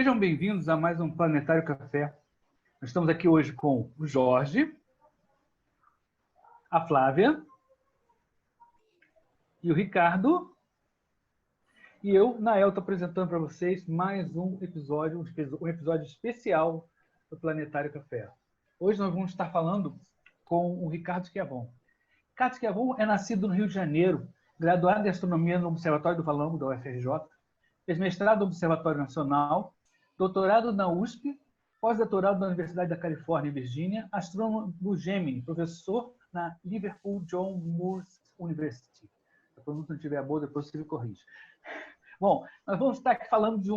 Sejam bem-vindos a mais um Planetário Café. Nós estamos aqui hoje com o Jorge, a Flávia e o Ricardo. E eu, Nael, estou apresentando para vocês mais um episódio especial do Planetário Café. Hoje nós vamos estar falando com o Ricardo Schiavon. Ricardo Schiavon é nascido no Rio de Janeiro, graduado em Astronomia no Observatório do Valongo, da UFRJ, fez mestrado no Observatório Nacional, doutorado na USP, pós-doutorado na Universidade da Califórnia, em Virgínia, astrônomo do Gemini, professor na Liverpool John Moores University. Se a pronúncia não estiver boa, depois você me corrige. Bom, nós vamos estar aqui falando de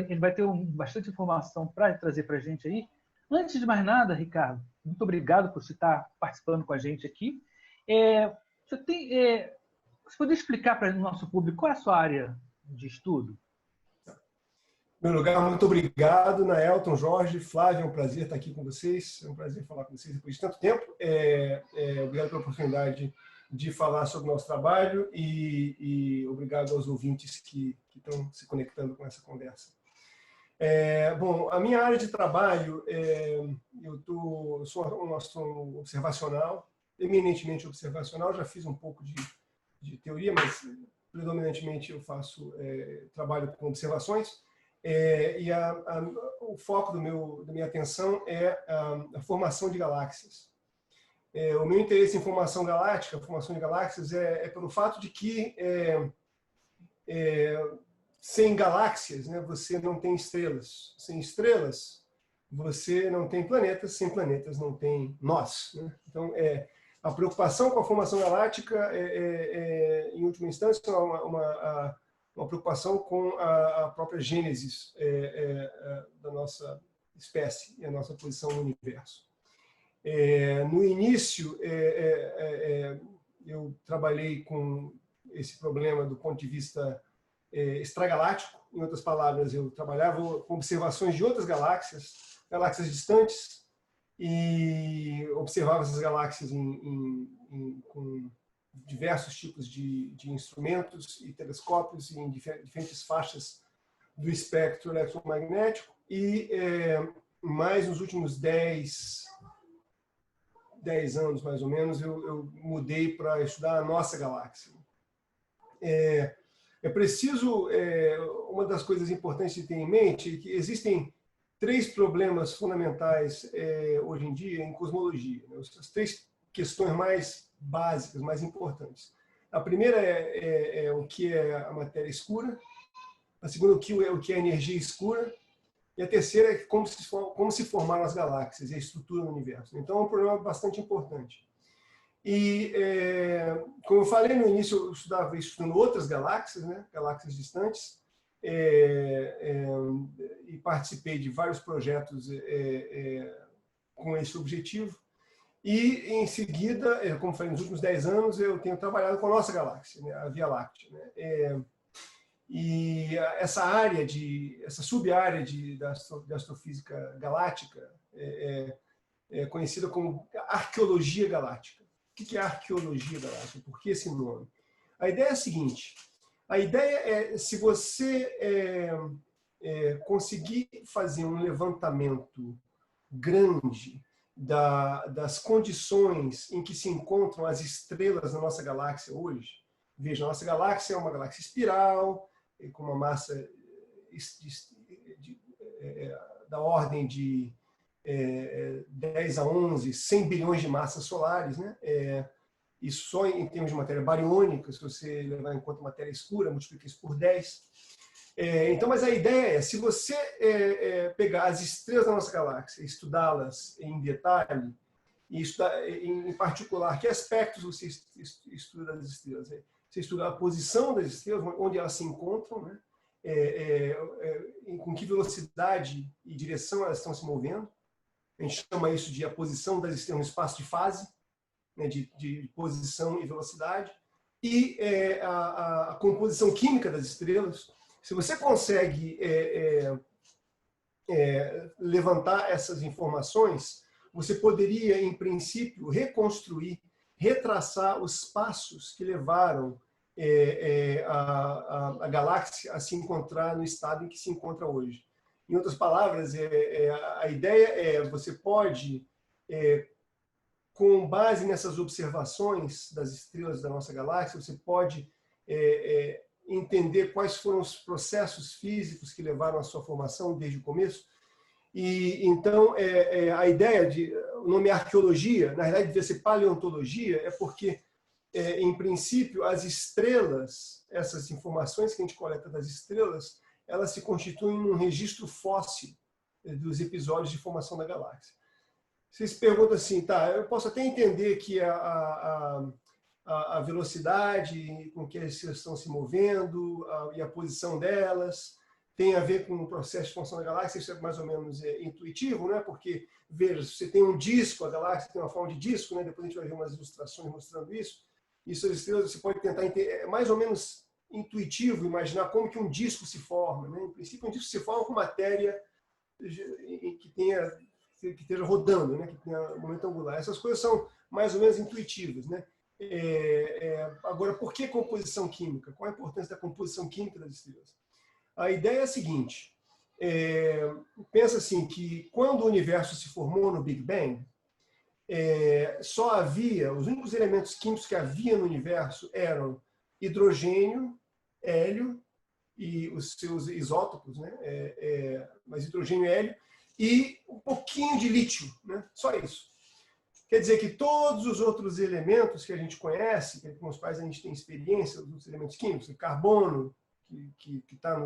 ele vai ter bastante informação para trazer para a gente aí. Antes de mais nada, Ricardo, muito obrigado por você estar participando com a gente aqui. Você poderia explicar para o nosso público qual é a sua área de estudo? Em primeiro lugar, muito obrigado, Naelton, Jorge, Flávio, é um prazer estar aqui com vocês, é um prazer falar com vocês depois de tanto tempo. Obrigado pela oportunidade de falar sobre o nosso trabalho e obrigado aos ouvintes que estão se conectando com essa conversa. Bom, a minha área de trabalho, eu sou um astrônomo observacional, eminentemente observacional, já fiz um pouco de teoria, mas predominantemente eu faço trabalho com observações. O foco da minha atenção é a formação de galáxias. O meu interesse em formação galáctica, a formação de galáxias, é pelo fato de que sem galáxias, né, você não tem estrelas. Sem estrelas, você não tem planetas. Sem planetas, não tem nós. Né? Então, a preocupação com a formação galáctica em última instância, uma preocupação com a própria gênese da nossa espécie e a nossa posição no universo. No início, eu trabalhei com esse problema do ponto de vista extragaláctico. Em outras palavras, eu trabalhava com observações de outras galáxias distantes, e observava essas galáxias com diversos tipos de instrumentos e telescópios em diferentes faixas do espectro eletromagnético. E mais nos últimos 10 anos, mais ou menos, eu mudei para estudar a nossa galáxia. Uma das coisas importantes de ter em mente é que existem 3 problemas fundamentais hoje em dia em cosmologia, né? As 3 questões mais básicas, mais importantes. A primeira é o que é a matéria escura, a segunda o que é a energia escura, e a terceira é como se formaram as galáxias e a estrutura do universo. Então é um problema bastante importante. E, como eu falei no início, eu estava estudando outras galáxias, né, galáxias distantes, e participei de vários projetos com esse objetivo. E, em seguida, como falei, nos últimos 10 anos, eu tenho trabalhado com a nossa galáxia, né, a Via Láctea. Né? E essa sub-área de astrofísica galáctica é conhecida como arqueologia galáctica. O que é arqueologia galáctica? Por que esse nome? A ideia é a seguinte: a ideia é, se você conseguir fazer um levantamento grande das condições em que se encontram as estrelas na nossa galáxia hoje. Veja, a nossa galáxia é uma galáxia espiral, com uma massa da ordem de 10 a 11, 100 bilhões de massas solares, né? Isso só em termos de matéria bariônica, se você levar em conta matéria escura, multiplica isso por 10. Então, mas a ideia é, se você pegar as estrelas da nossa galáxia, estudá-las em detalhe, e estudar, em particular, que aspectos você estuda das estrelas? Você estuda a posição das estrelas, onde elas se encontram, né? Com que velocidade e direção elas estão se movendo. A gente chama isso de a posição das estrelas no espaço de fase, né? de posição e velocidade. E a composição química das estrelas. Se você consegue levantar essas informações, você poderia, em princípio, retraçar os passos que levaram a galáxia a se encontrar no estado em que se encontra hoje. Em outras palavras, a ideia você pode, com base nessas observações das estrelas da nossa galáxia, você pode entender quais foram os processos físicos que levaram à sua formação desde o começo. E então a ideia o nome arqueologia, na verdade devia ser paleontologia, é porque em princípio as estrelas, essas informações que a gente coleta das estrelas, elas se constituem num registro fóssil dos episódios de formação da galáxia. Vocês perguntam assim, tá, eu posso até entender que a velocidade com que as estrelas estão se movendo e a posição delas tem a ver com o processo de formação da galáxia, isso é mais ou menos intuitivo, né? Porque, veja, você tem um disco, a galáxia tem uma forma de disco, né? Depois a gente vai ver umas ilustrações mostrando isso, e essas estrelas você pode tentar entender, é mais ou menos intuitivo imaginar como que um disco se forma, né? Em princípio, um disco se forma com matéria que esteja rodando, né? Que tenha momento angular. Essas coisas são mais ou menos intuitivas, né? Agora, por que composição química? Qual a importância da composição química das estrelas? A ideia é a seguinte, pensa assim, que quando o universo se formou no Big Bang, só havia, os únicos elementos químicos que havia no universo eram hidrogênio, hélio e os seus isótopos, né? Mas hidrogênio e hélio, e um pouquinho de lítio, né? Só isso. Quer dizer que todos os outros elementos que a gente conhece, com os quais a gente tem experiência, os elementos químicos, carbono, que está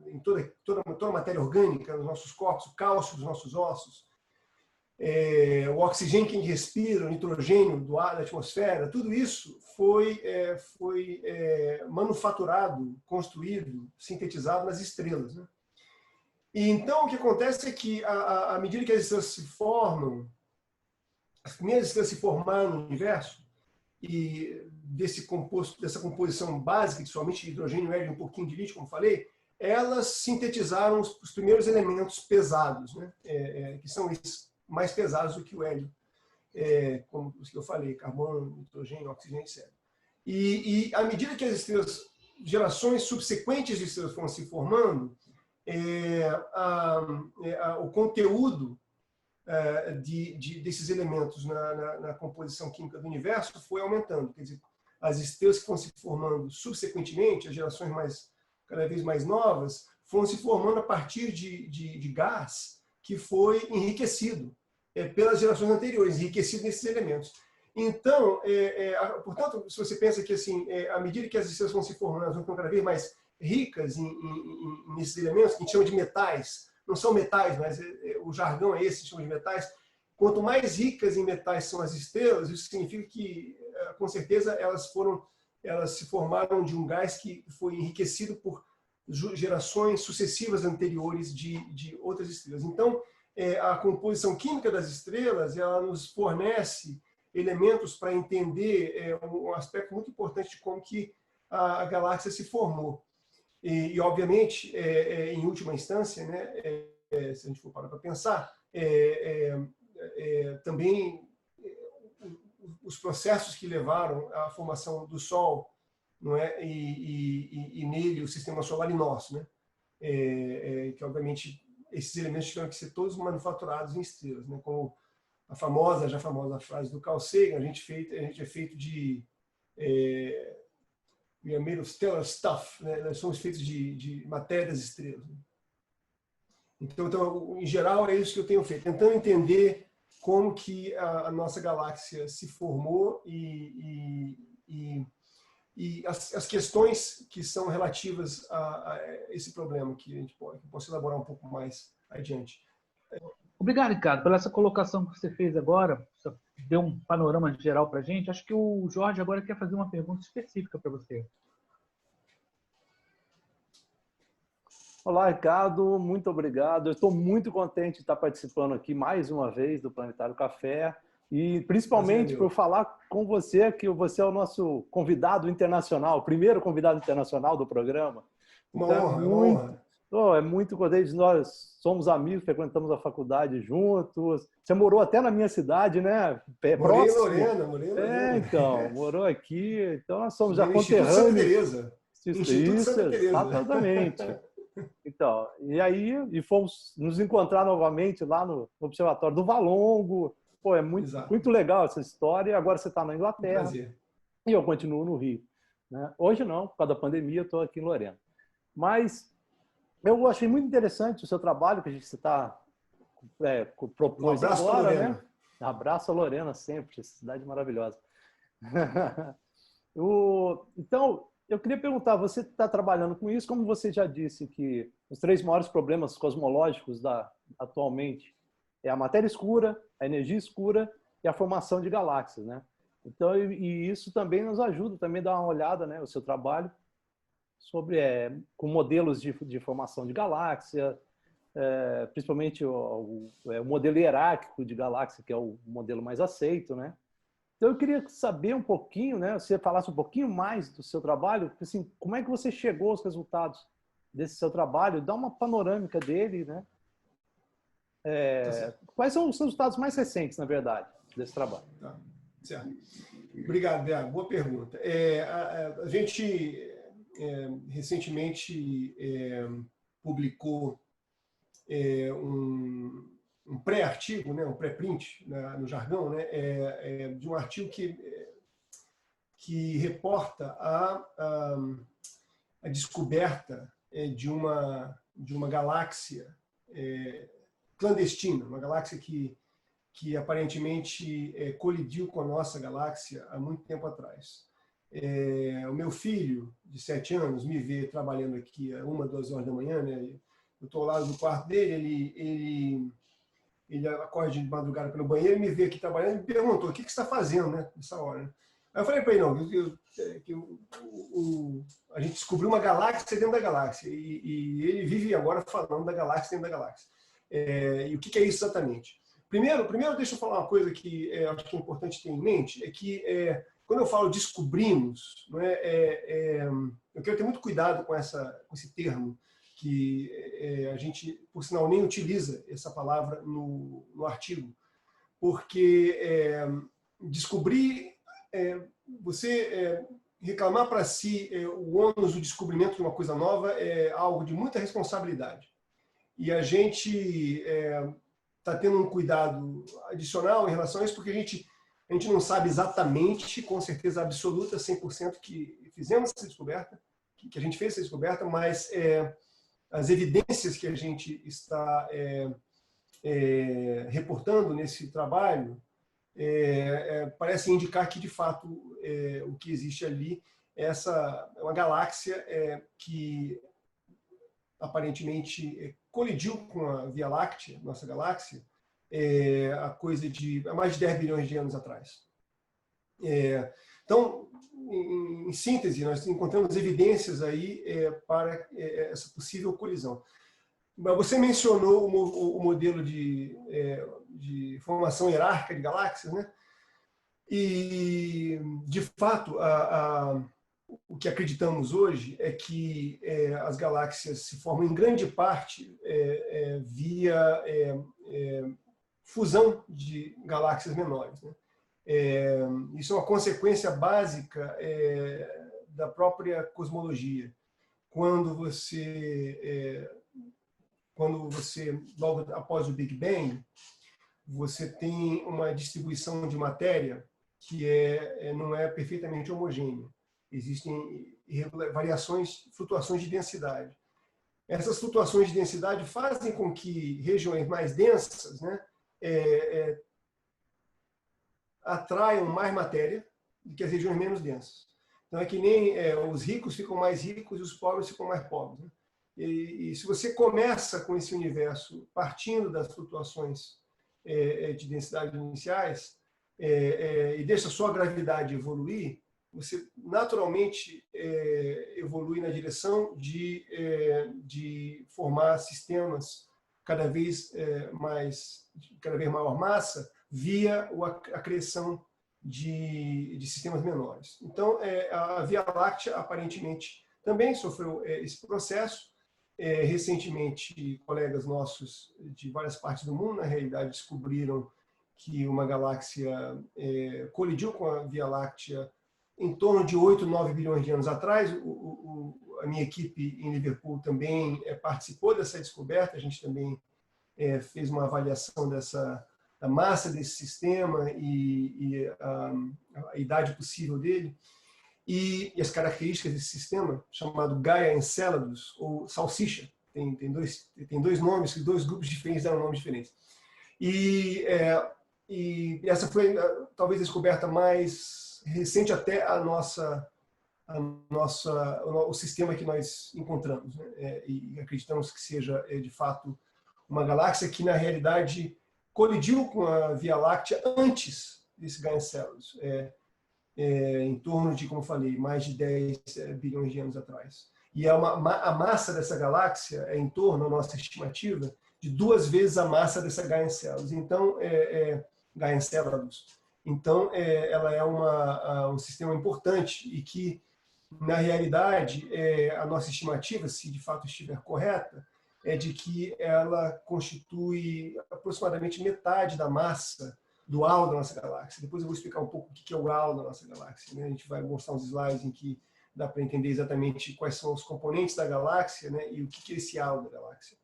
em toda a matéria orgânica, nos nossos corpos, o cálcio dos nossos ossos, o oxigênio que a gente respira, o nitrogênio do ar, da atmosfera, tudo isso foi manufaturado, construído, sintetizado nas estrelas, né? E então o que acontece é que, à medida que as estrelas se formam, as primeiras estrelas se formaram no universo, e dessa composição básica, de somente hidrogênio, hélio e um pouquinho de lítio, como falei, elas sintetizaram os primeiros elementos pesados, né? Que são esses mais pesados do que o hélio, como os que eu falei, carbono, nitrogênio, oxigênio, etc. E à medida que as estrelas, gerações subsequentes de estrelas foram se formando, o conteúdo desses elementos na composição química do universo foi aumentando. Quer dizer, as estrelas que foram se formando subsequentemente, as gerações cada vez mais novas, foram se formando a partir de gás que foi enriquecido pelas gerações anteriores, enriquecido nesses elementos. Então, portanto, se você pensa que assim, à medida que as estrelas vão se formando, elas vão ficando cada vez mais ricas nesses elementos, que a gente chama de metais. Não são metais, mas o jargão é esse, chama de metais. Quanto mais ricas em metais são as estrelas, isso significa que, com certeza, elas se formaram de um gás que foi enriquecido por gerações sucessivas anteriores de outras estrelas. Então, a composição química das estrelas, ela nos fornece elementos para entender um aspecto muito importante de como que a galáxia se formou. E obviamente, em última instância, né, se a gente for parar para pensar, também os processos que levaram à formação do Sol, não é? E nele o sistema solar e nosso, né? Que obviamente esses elementos tiveram que ser todos manufaturados em estrelas, né? Como a já famosa frase do Carl Sagan, a gente é feito de we are made of stellar stuff, né? Nós somos feitos de matéria das estrelas. Né? Então, em geral, é isso que eu tenho feito, tentando entender como que a nossa galáxia se formou e as questões que são relativas a esse problema que a gente possa elaborar um pouco mais adiante. Obrigado, Ricardo, pela essa colocação que você fez agora. Você deu um panorama geral para a gente. Acho que o Jorge agora quer fazer uma pergunta específica para você. Olá, Ricardo. Muito obrigado. Eu estou muito contente de estar participando aqui mais uma vez do Planetário Café e principalmente por falar com você, que você é o nosso convidado internacional, o primeiro convidado internacional do programa. Uma honra. É muito contente. Nós somos amigos, frequentamos a faculdade juntos. Você morou até na minha cidade, né? Morei em Lorena. Então, morou aqui. Então, nós somos já conterrâneos. Instituto Santa Teresa. Isso, exatamente. Então, e aí fomos nos encontrar novamente lá no Observatório do Valongo. Pô, é muito legal essa história. Agora você está na Inglaterra. Prazer. E eu continuo no Rio, né? Hoje não, por causa da pandemia, eu estou aqui em Lorena. Mas eu achei muito interessante o seu trabalho que a gente está propôs agora, né? Abraço a Lorena sempre, essa cidade maravilhosa. Então, eu queria perguntar, você está trabalhando com isso, como você já disse que os 3 maiores problemas cosmológicos atualmente é a matéria escura, a energia escura e a formação de galáxias, né? Então, e isso também nos ajuda também a dar uma olhada, né, o seu trabalho sobre com modelos de formação de galáxia, principalmente o modelo hierárquico de galáxia, que é o modelo mais aceito, né? Então, eu queria saber um pouquinho, né, você falasse um pouquinho mais do seu trabalho, assim, como é que você chegou aos resultados desse seu trabalho, dá uma panorâmica dele, né? Quais são os resultados mais recentes, na verdade, desse trabalho? Tá, certo. Obrigado, Bea. Boa pergunta. A gente recentemente publicou um pré-artigo, né, um pré-print no jargão, né, de um artigo que reporta a descoberta de uma galáxia clandestina, uma galáxia que aparentemente colidiu com a nossa galáxia há muito tempo atrás. O meu filho, de 7 anos, me vê trabalhando aqui a 1, 2 horas da manhã, né? Eu estou lá no quarto dele, ele acorda de madrugada pelo banheiro, me vê aqui trabalhando e me perguntou: o que você está fazendo, né, nessa hora? Né? Aí eu falei para ele: não, a gente descobriu uma galáxia dentro da galáxia, e ele vive agora falando da galáxia dentro da galáxia. E o que é isso exatamente? Primeiro, deixa eu falar uma coisa que acho que é importante ter em mente, é que quando eu falo descobrimos, não eu quero ter muito cuidado com esse termo, que a gente, por sinal, nem utiliza essa palavra no artigo, porque descobrir, você reclamar para si o ônus do descobrimento de uma coisa nova é algo de muita responsabilidade. E a gente está tendo um cuidado adicional em relação a isso, porque a gente não sabe exatamente, com certeza absoluta, 100% que fizemos essa descoberta, que a gente fez essa descoberta, mas as evidências que a gente está reportando nesse trabalho parecem indicar que, de fato, o que existe ali é uma galáxia que aparentemente colidiu com a Via Láctea, nossa galáxia, há mais de 10 bilhões de anos atrás. Então, em síntese, nós encontramos evidências aí para essa possível colisão. Mas você mencionou o modelo de formação hierárquica de galáxias, né? E, de fato, o que acreditamos hoje é que as galáxias se formam em grande parte via fusão de galáxias menores, né? Isso é uma consequência básica da própria cosmologia. Quando você, logo após o Big Bang, você tem uma distribuição de matéria que não é perfeitamente homogênea. Existem variações, flutuações de densidade. Essas flutuações de densidade fazem com que regiões mais densas, né, atraiam mais matéria do que as regiões menos densas. Então é que nem os ricos ficam mais ricos e os pobres ficam mais pobres, né? E se você começa com esse universo partindo das flutuações de densidade iniciais e deixa só a gravidade evoluir, você naturalmente evolui na direção de formar sistemas cada vez maior massa via a criação de sistemas menores. Então, a Via Láctea aparentemente também sofreu esse processo. Recentemente, colegas nossos de várias partes do mundo, na realidade, descobriram que uma galáxia colidiu com a Via Láctea em torno de 8, 9 bilhões de anos atrás. a minha equipe em Liverpool também participou dessa descoberta. A gente também fez uma avaliação da massa desse sistema e a idade possível dele e as características desse sistema, chamado Gaia Enceladus, ou salsicha. Tem dois nomes, dois grupos diferentes deram nomes diferentes. E essa foi talvez a descoberta mais recente até o sistema que nós encontramos, né? E acreditamos que seja de fato uma galáxia que na realidade colidiu com a Via Láctea antes desse Gaia Enceladus, em torno de, como eu falei, mais de 10 bilhões de anos atrás. E a massa dessa galáxia é em torno, a nossa estimativa, de 2 vezes a massa dessa Gaia Enceladus. Então, Gaia Enceladus. Então, ela é um sistema importante e que, na realidade, a nossa estimativa, se de fato estiver correta, é de que ela constitui aproximadamente metade da massa do halo da nossa galáxia. Depois eu vou explicar um pouco o que é o halo da nossa galáxia, né? A gente vai mostrar uns slides em que dá para entender exatamente quais são os componentes da galáxia, né? E o que é esse halo da galáxia.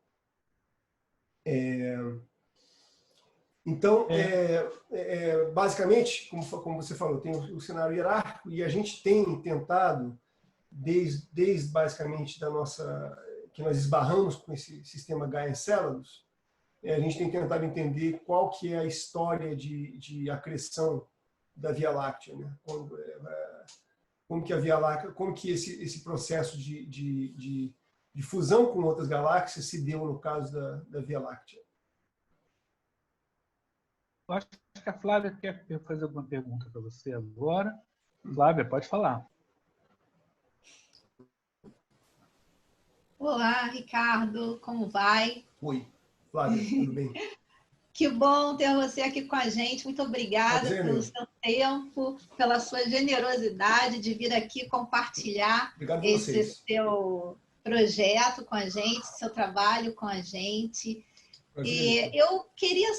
Então, basicamente, como você falou, tem o cenário hierárquico e a gente tem tentado, desde basicamente que nós esbarramos com esse sistema Gaia Enceladus, a gente tem tentado entender qual que é a história de acreção da Via Láctea, né? Como que a Via Láctea, como que esse processo de fusão com outras galáxias se deu no caso da Via Láctea. Eu acho que a Flávia quer fazer alguma pergunta para você agora. Flávia, pode falar. Olá, Ricardo, como vai? Oi, Flávia, tudo bem? Que bom ter você aqui com a gente. Muito obrigada pelo seu tempo, pela sua generosidade de vir aqui compartilhar esse seu projeto com a gente, seu trabalho com a gente. E eu queria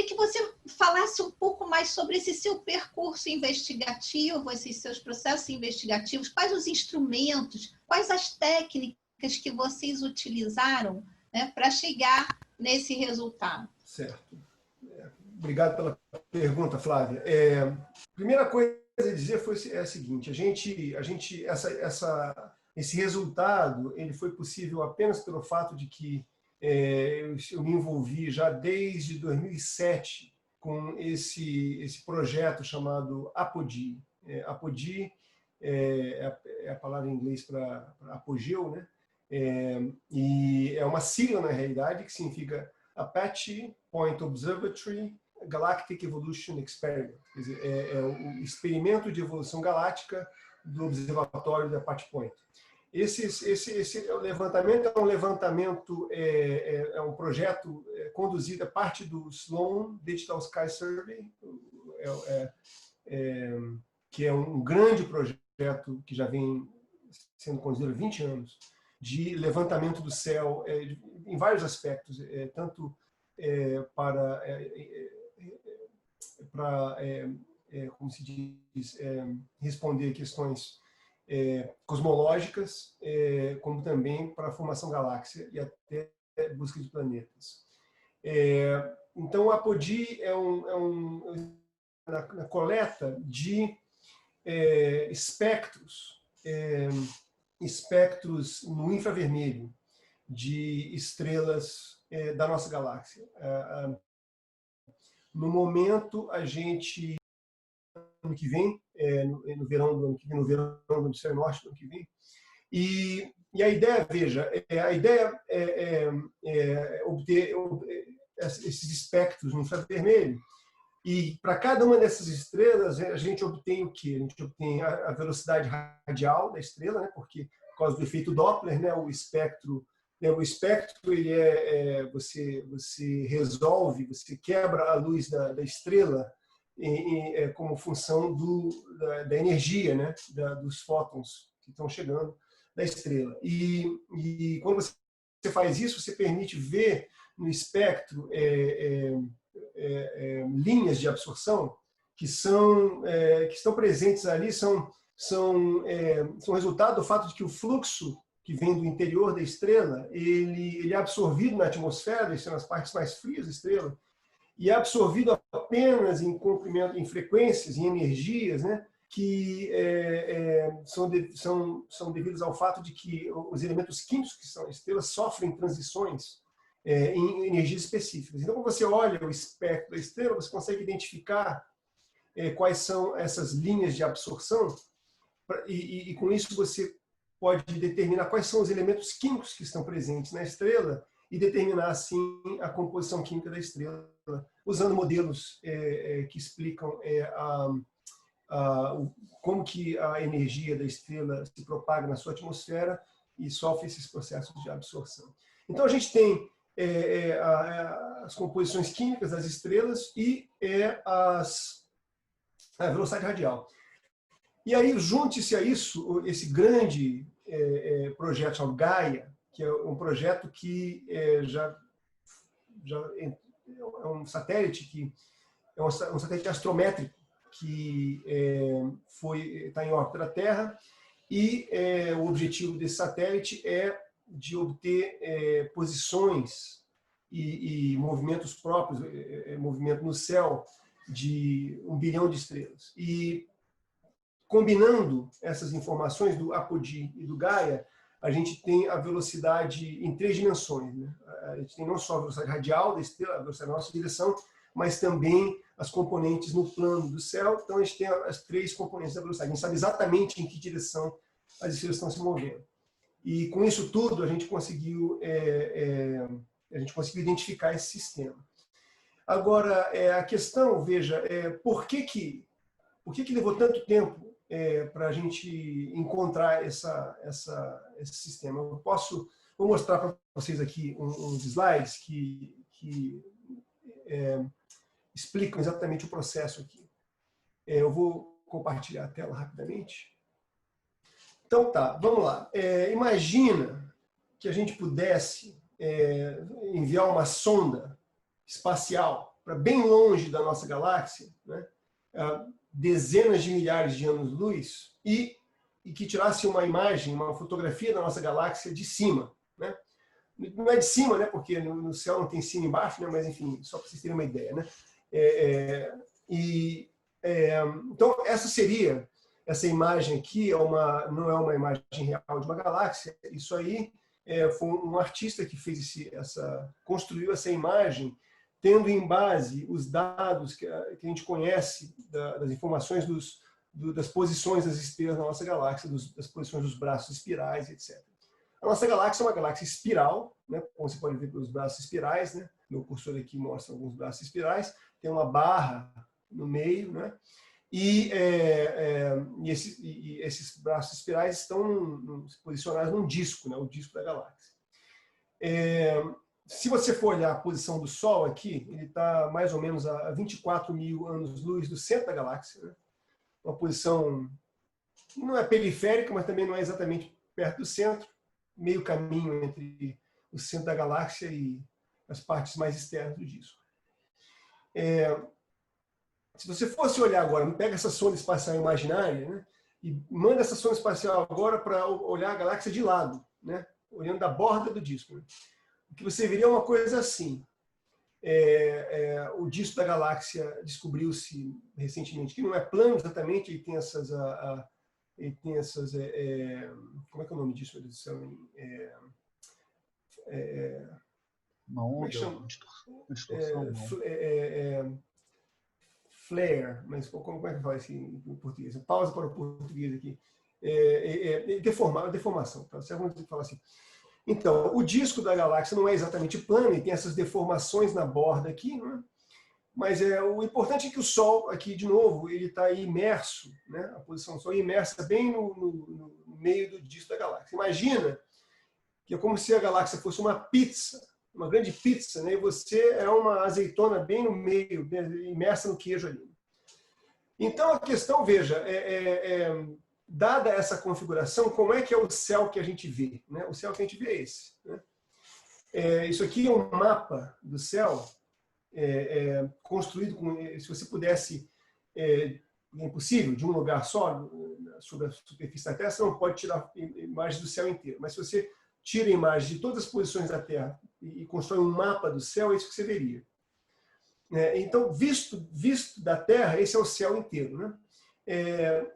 que você falasse um pouco mais sobre esse seu percurso investigativo, esses seus processos investigativos, quais os instrumentos, quais as técnicas que vocês utilizaram, né, para chegar nesse resultado. Certo. Obrigado pela pergunta, Flávia. Primeira coisa a dizer é a seguinte: esse resultado ele foi possível apenas pelo fato de que eu me envolvi já desde 2007 com esse projeto chamado Apogee. Apogee é a palavra em inglês para apogeu, né? E é uma sigla, na realidade, que significa Apache Point Observatory Galactic Evolution Experiment. Quer dizer, é o experimento de evolução galáctica do observatório da Apache Point. Esse levantamento é um projeto conduzido a parte do Sloan Digital Sky Survey, que é um grande projeto que já vem sendo conduzido há 20 anos, de levantamento do céu em vários aspectos, tanto para como se diz, responder questões cosmológicas, como também para a formação galáxia e até busca de planetas. Então, a Apogee na coleta de espectros no infravermelho de estrelas da nossa galáxia. No momento, a gente, ano que vem, no verão do ano que vem, no verão do hemisfério norte do ano que vem, e a ideia, veja, a ideia é obter esses espectros no infravermelho, e para cada uma dessas estrelas a gente obtém o quê? A gente obtém a velocidade radial da estrela, né? Porque por causa do efeito Doppler, né? O espectro ele você resolve, você quebra a luz da estrela como função da energia, né? Dos fótons que estão chegando da estrela. E quando você faz isso, você permite ver no espectro linhas de absorção que estão presentes ali, são são resultado do fato de que o fluxo que vem do interior da estrela, ele é absorvido na atmosfera, isso é nas partes mais frias da estrela, e é absorvido apenas em comprimento, em frequências, em energias, né, que são devidos ao fato de que os elementos químicos que são estrelas sofrem transições em energias específicas. Então, quando você olha o espectro da estrela, você consegue identificar quais são essas linhas de absorção e com isso você pode determinar quais são os elementos químicos que estão presentes na estrela e determinar, assim, a composição química da estrela, usando modelos que explicam como que a energia da estrela se propaga na sua atmosfera e sofre esses processos de absorção. Então, a gente tem as composições químicas das estrelas e a velocidade radial. E aí, junte-se a isso, esse grande projeto chamado Gaia, que é um projeto que já é um satélite que é um satélite astrométrico que está em órbita da Terra e o objetivo desse satélite é de obter posições e movimentos próprios, movimento no céu de 1 bilhão de estrelas. E combinando essas informações do Apogee e do Gaia, a gente tem a velocidade em 3 dimensões, né? A gente tem não só a velocidade radial da estrela, a velocidade da nossa direção, mas também as componentes no plano do céu. Então, a gente tem as 3 componentes da velocidade. A gente sabe exatamente em que direção as estrelas estão se movendo. E com isso tudo, a gente conseguiu identificar esse sistema. Agora, a questão, veja, por que levou tanto tempo para a gente encontrar esse sistema? Vou mostrar para vocês aqui uns slides que explicam exatamente o processo aqui. Eu vou compartilhar a tela rapidamente. Então tá, vamos lá. Imagina que a gente pudesse enviar uma sonda espacial para bem longe da nossa galáxia, né? Dezenas de milhares de anos-luz e que tirasse uma imagem, uma fotografia da nossa galáxia de cima, né? Não é de cima, né? Porque no céu não tem cima e embaixo, né? Mas enfim, só para vocês terem uma ideia, né? Então essa imagem aqui não é uma imagem real de uma galáxia. Isso aí foi um artista que construiu essa imagem tendo em base os dados que a gente conhece das informações das posições das estrelas na nossa galáxia, das posições dos braços espirais, etc. A nossa galáxia é uma galáxia espiral, né? Como você pode ver pelos braços espirais, né? Meu cursor aqui mostra alguns braços espirais, tem uma barra no meio, né? E esses braços espirais estão posicionados num disco, né? O disco da galáxia. Se você for olhar a posição do Sol aqui, ele está mais ou menos a 24 mil anos-luz do centro da galáxia, né? Uma posição não é periférica, mas também não é exatamente perto do centro, meio caminho entre o centro da galáxia e as partes mais externas do disco. Se você fosse olhar agora, pega essa sonda espacial imaginária, né, e manda essa sonda espacial agora para olhar a galáxia de lado, né, olhando da borda do disco, né, o que você veria é uma coisa assim. O disco da galáxia descobriu-se recentemente que não é plano exatamente, ele tem essas como é que é o nome disso? Uma onda, distorção, flare, mas como é que fala isso em português? Pausa para o português aqui. Deformação, tá? Você vai falar assim. Então, o disco da galáxia não é exatamente plano, ele tem essas deformações na borda aqui, né? Mas o importante é que o Sol, aqui de novo, ele está imerso, né? A posição do Sol é imersa bem no meio do disco da galáxia. Imagina que é como se a galáxia fosse uma pizza, uma grande pizza, né? E você é uma azeitona bem no meio, imersa no queijo ali. Então a questão, veja, dada essa configuração, como é que é o céu que a gente vê, né? O céu que a gente vê é esse, né? Isso aqui é um mapa do céu construído com, se você pudesse é impossível, de um lugar só, sobre a superfície da Terra, você não pode tirar imagens do céu inteiro. Mas se você tira imagens de todas as posições da Terra e constrói um mapa do céu, é isso que você veria. Então, visto da Terra, esse é o céu inteiro, né?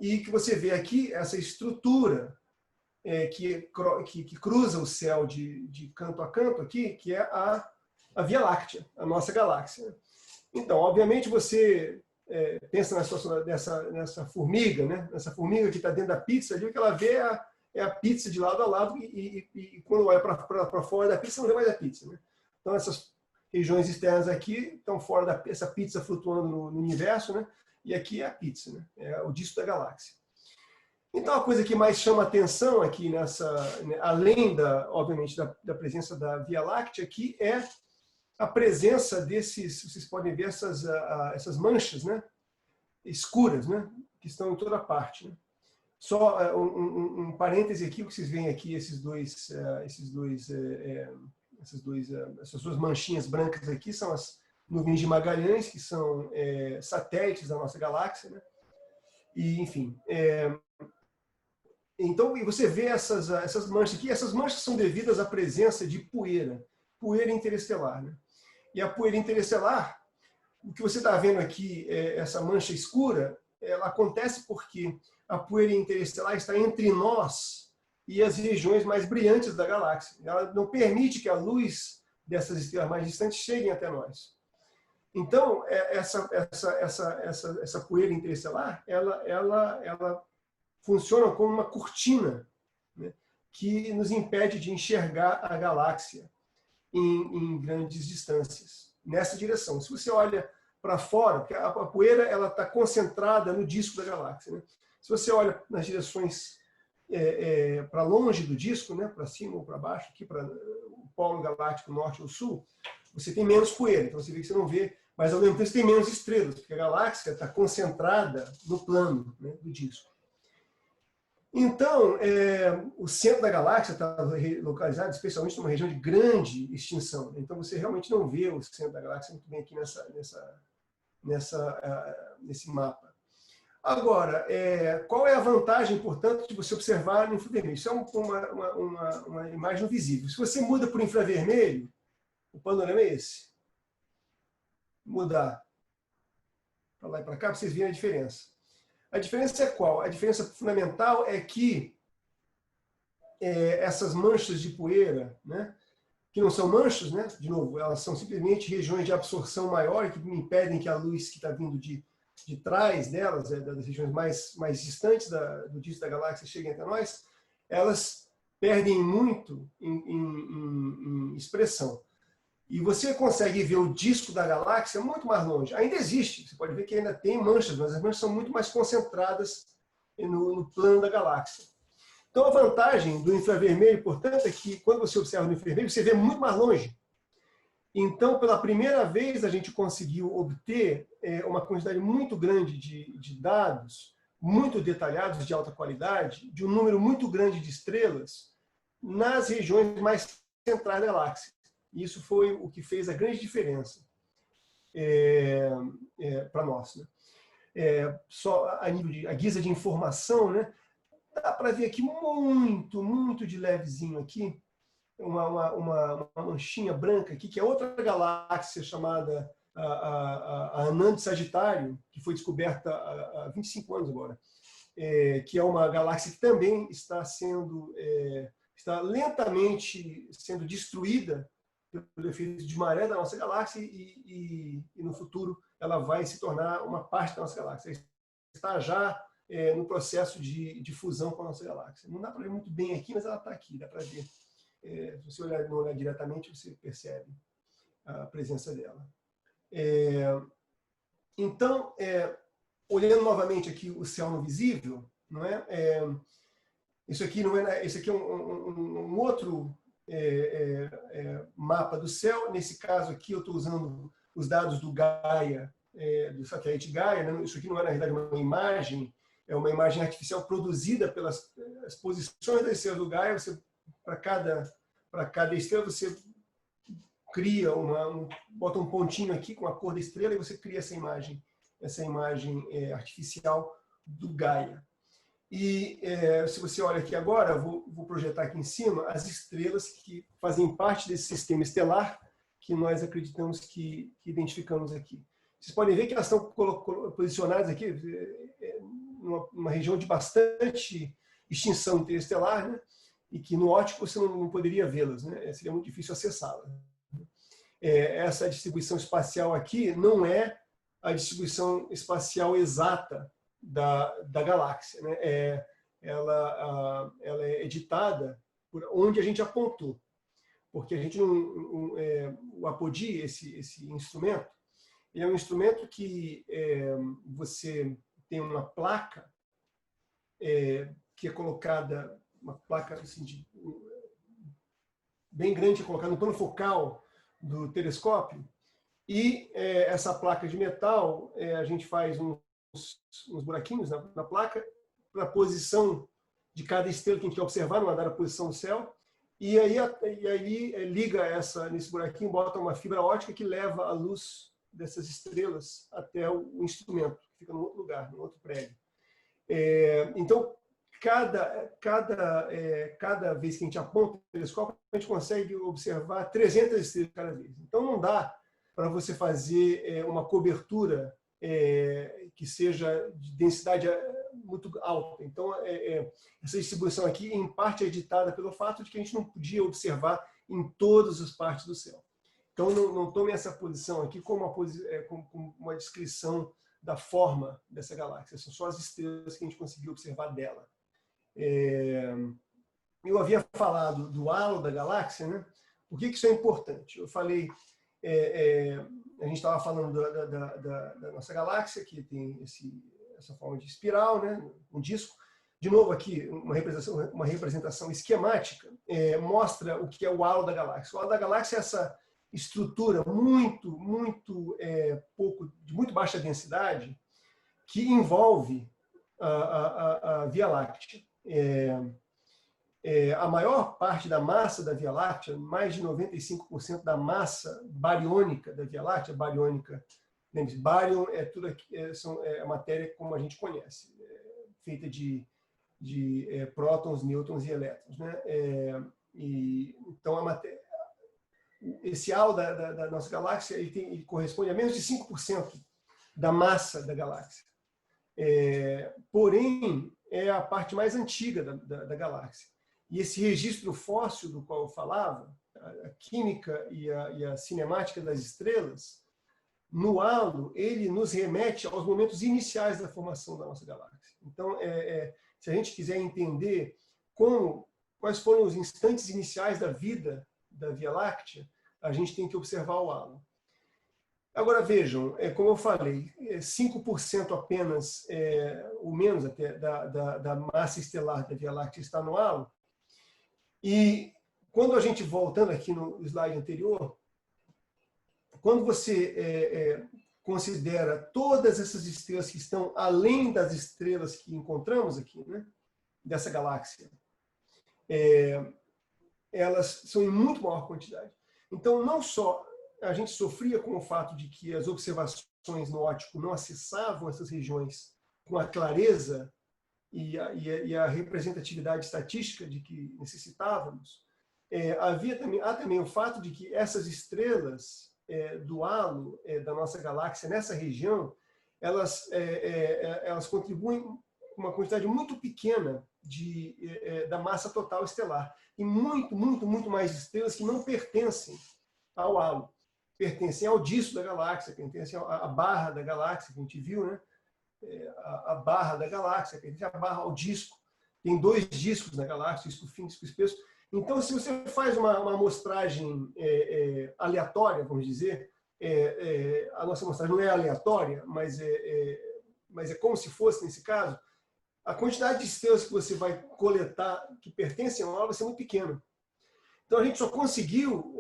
E que você vê aqui essa estrutura que cruza o céu de canto a canto aqui, que é a Via Láctea, a nossa galáxia. Então, obviamente, você pensa nessa formiga, né? Nessa formiga que está dentro da pizza, ali, o que ela vê é a pizza de lado a lado, e quando olha para fora da pizza, não vê mais a pizza, né? Então, essas regiões externas aqui estão fora essa pizza flutuando no universo, né? E aqui é a pizza, né? É o disco da galáxia. Então, a coisa que mais chama atenção aqui além obviamente, da presença da Via Láctea aqui, é a presença vocês podem ver essas manchas, né? Escuras, né? Que estão em toda parte, né? Só um parêntese aqui, o que vocês veem aqui, essas duas manchinhas brancas aqui são as nuvens de Magalhães, que são satélites da nossa galáxia, né? E, enfim, então, e você vê essas manchas aqui. Essas manchas são devidas à presença de poeira interestelar, né? E a poeira interestelar, o que você está vendo aqui, essa mancha escura, ela acontece porque a poeira interestelar está entre nós e as regiões mais brilhantes da galáxia. Ela não permite que a luz dessas estrelas mais distantes cheguem até nós. Então, essa poeira interestelar, ela funciona como uma cortina, né, que nos impede de enxergar a galáxia em grandes distâncias, nessa direção. Se você olha para fora, porque a poeira está concentrada no disco da galáxia, né? Se você olha nas direções para longe do disco, né, para cima ou para baixo, aqui para o polo galáctico norte ou sul, você tem menos poeira. Então você vê que você não vê, mas ao mesmo tempo você tem menos estrelas, porque a galáxia está concentrada no plano, né, do disco. Então, o centro da galáxia está localizado especialmente numa região de grande extinção. Então, você realmente não vê o centro da galáxia muito bem aqui nesse mapa. Agora, qual é a vantagem, portanto, de você observar no infravermelho? Isso é uma imagem visível. Se você muda para o infravermelho, o panorama é esse. Mudar para lá e para cá, para vocês verem a diferença. A diferença é qual? A diferença fundamental é que essas manchas de poeira, né, que não são manchas, né, de novo, elas são simplesmente regiões de absorção maior que impedem que a luz que está vindo de trás delas, das regiões mais distantes do disco da galáxia, cheguem até nós, elas perdem muito em expressão. E você consegue ver o disco da galáxia muito mais longe. Ainda existe, você pode ver que ainda tem manchas, mas as manchas são muito mais concentradas no plano da galáxia. Então a vantagem do infravermelho, portanto, é que quando você observa no infravermelho, você vê muito mais longe. Então, pela primeira vez, a gente conseguiu obter uma quantidade muito grande de dados, muito detalhados, de alta qualidade, de um número muito grande de estrelas nas regiões mais centrais da galáxia. Isso foi o que fez a grande diferença para nós, né? Só a guisa de informação, né? Dá para ver aqui muito de levezinho aqui, uma manchinha branca aqui, que é outra galáxia chamada a Anã de Sagitário, que foi descoberta há 25 anos agora, que é uma galáxia que também está lentamente sendo destruída pelo efeito de maré da nossa galáxia e no futuro ela vai se tornar uma parte da nossa galáxia. Está já no processo de fusão com a nossa galáxia. Não dá para ver muito bem aqui, mas ela está aqui, dá para ver. Se você não olhar diretamente, você percebe a presença dela. Então, olhando novamente aqui o céu não visível, não é? Isso aqui é um outro mapa do céu. Nesse caso aqui, eu estou usando os dados do Gaia, do satélite Gaia, né? Isso aqui não é, na realidade, uma imagem, é uma imagem artificial produzida pelas posições das estrelas do Gaia. Para cada estrela, você cria bota um pontinho aqui com a cor da estrela e você cria essa imagem essa imagem artificial do Gaia. E se você olha aqui agora, vou projetar aqui em cima as estrelas que fazem parte desse sistema estelar que nós acreditamos que identificamos aqui. Vocês podem ver que elas estão posicionadas aqui numa região de bastante extinção interestelar, né? E que no óptico você não poderia vê-las, né? Seria muito difícil acessá-las. Essa distribuição espacial aqui não é a distribuição espacial exata da galáxia, né? Ela é editada por onde a gente apontou, porque a gente o Apodi, esse instrumento, ele é um instrumento que você tem uma placa que é colocada, uma placa assim, bem grande, colocada no plano focal do telescópio, e essa placa de metal, a gente faz uns buraquinhos na placa para a posição de cada estrela que a gente quer observar, numa dada posição do céu, e aí liga nesse buraquinho, bota uma fibra óptica que leva a luz dessas estrelas até o instrumento, que fica no outro lugar, no outro prédio. Então, cada vez que a gente aponta o telescópio, a gente consegue observar 300 estrelas cada vez. Então, não dá para você fazer uma cobertura que seja de densidade muito alta. Então, essa distribuição aqui, em parte, é editada pelo fato de que a gente não podia observar em todas as partes do céu. Então, não tome essa posição aqui como uma descrição da forma dessa galáxia. São só as estrelas que a gente conseguiu observar dela. Eu havia falado do halo da galáxia, né? Por que isso é importante? Eu falei, a gente estava falando da nossa galáxia, que tem essa forma de espiral, né? Um disco. De novo aqui, uma representação esquemática mostra o que é o halo da galáxia. O halo da galáxia é essa estrutura de muito baixa densidade que envolve a Via Láctea. A maior parte da massa da Via Láctea, mais de 95% da massa bariônica da Via Láctea, bariônica, lembre-se, bárion é tudo é matéria como a gente conhece, feita de prótons, nêutrons e elétrons, né? Então a matéria, esse halo da nossa galáxia, ele corresponde a menos de 5% da massa da galáxia. Porém, é a parte mais antiga da galáxia. E esse registro fóssil do qual eu falava, a química e a cinemática das estrelas, no halo, ele nos remete aos momentos iniciais da formação da nossa galáxia. Então, se a gente quiser entender quais foram os instantes iniciais da vida da Via Láctea, a gente tem que observar o halo. Agora vejam, como eu falei, 5% apenas, ou menos até, da massa estelar da Via Láctea está no halo. E quando a gente, voltando aqui no slide anterior, quando você considera todas essas estrelas que estão além das estrelas que encontramos aqui, né, dessa galáxia, elas são em muito maior quantidade. Então, não só a gente sofria com o fato de que as observações no óptico não acessavam essas regiões com a clareza e a representatividade estatística de que necessitávamos, há também o fato de que essas estrelas do halo da nossa galáxia, nessa região, elas contribuem com uma quantidade muito pequena da massa total estelar. E muito mais estrelas que não pertencem ao halo. Pertencem ao disco da galáxia, pertencem à barra da galáxia, que a gente viu, né? A barra da galáxia, pertence à barra, ao disco. Tem 2 discos na galáxia, disco fino e disco espesso. Então, se você faz uma amostragem aleatória, vamos dizer, a nossa amostragem não é aleatória, mas é como se fosse nesse caso, a quantidade de estrelas que você vai coletar que pertencem ao halo vai ser muito pequena. Então, a gente só conseguiu...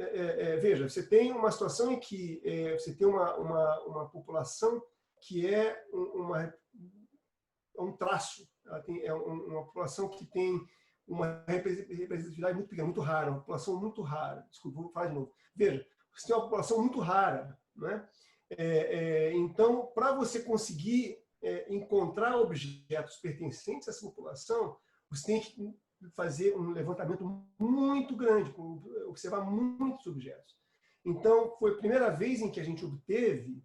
veja, você tem uma situação em que você tem uma população que é um traço. É uma população que tem uma representatividade muito pequena, muito rara, uma população muito rara. Desculpa, vou falar de novo. Veja, você tem uma população muito rara, né? Então, para você conseguir encontrar objetos pertencentes a essa população, você tem que fazer um levantamento muito grande, observar muitos objetos. Então, foi a primeira vez em que a gente obteve